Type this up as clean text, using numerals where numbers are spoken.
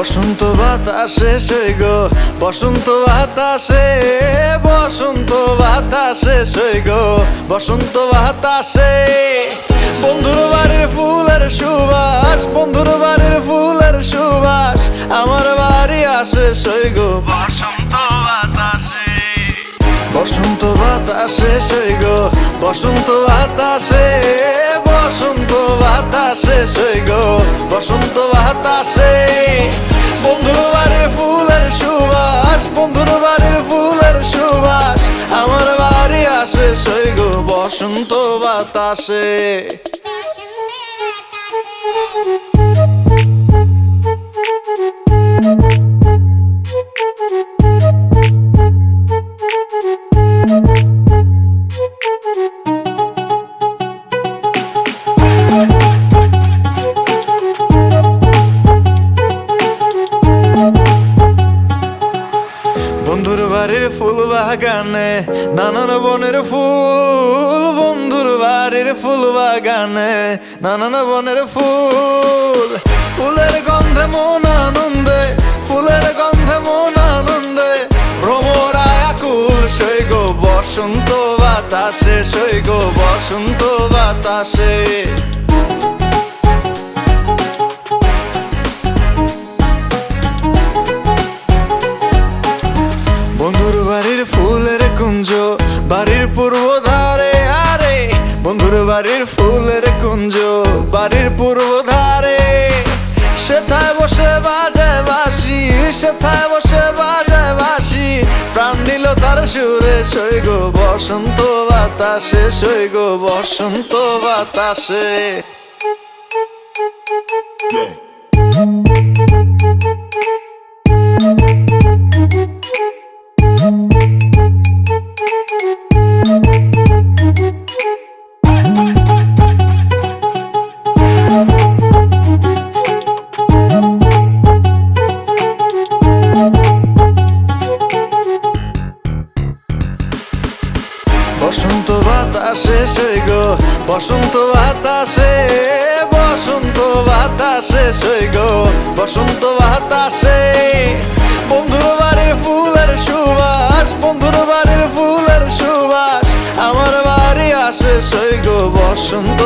বসন্ত বাতাসে সই গো, বসন্ত বাতাসে, বসন্ত বাতাসে সই গো, বসন্ত বাতাসে। বন্ধুর বাড়ির ফুলের সুবাস, বন্ধুর বাড়ির ফুলের সুবাস আমার বাড়ি আসে সই গো, বসন্ত বাতাসে। বসন্ত বাতাসে সই গো, বসন্ত বাতাসে, বসন্ত বাতাসে সই গো, বসন্ত বাতাসে। বন্ধুর বাড়ির ফুলের সুবাস, বন্ধুর বাড়ির ফুলের সুবাস আমার বাড়ি আসে সই গো, বসন্ত বাতাসে। বন্ধুর বাড়ির ফুল বাগানে নানান বনের ফুল, বন্ধুর বাড়ির ফুল বাগানে নানান বনের ফুল। ফুলের গন্ধে মন আনন্দে, ফুলের গন্ধে মন আনন্দে ভ্রমরায় আকুল সই গো, বসন্ত বাতাসে সই গো, বসন্ত বাতাসে। বন্ধুর বাড়ির ফুলের কুঞ্জ বাড়ির পূর্ব ধারে, আরে বন্ধুর বাড়ির ফুলের কুঞ্জ বাড়ির পূর্ব ধারে। সেথায় বসে বাজায় বাঁশি, সেথায় বসে বাজায় বাঁশি প্রাণ নিল তার সুরে সই গো, বসন্ত বাতাসে সই গো, বসন্ত বাতাসে। বসন্ত বাতাসে সই গো, বসন্ত বাতাসে, বসন্ত বাতাসে সই গো, বসন্ত বাতাসে। বন্ধুর বাড়ির ফুলের সুবাস, বন্ধুর বাড়ির ফুলের সুবাস আমার বাড়ি আসে সই গো, বসন্ত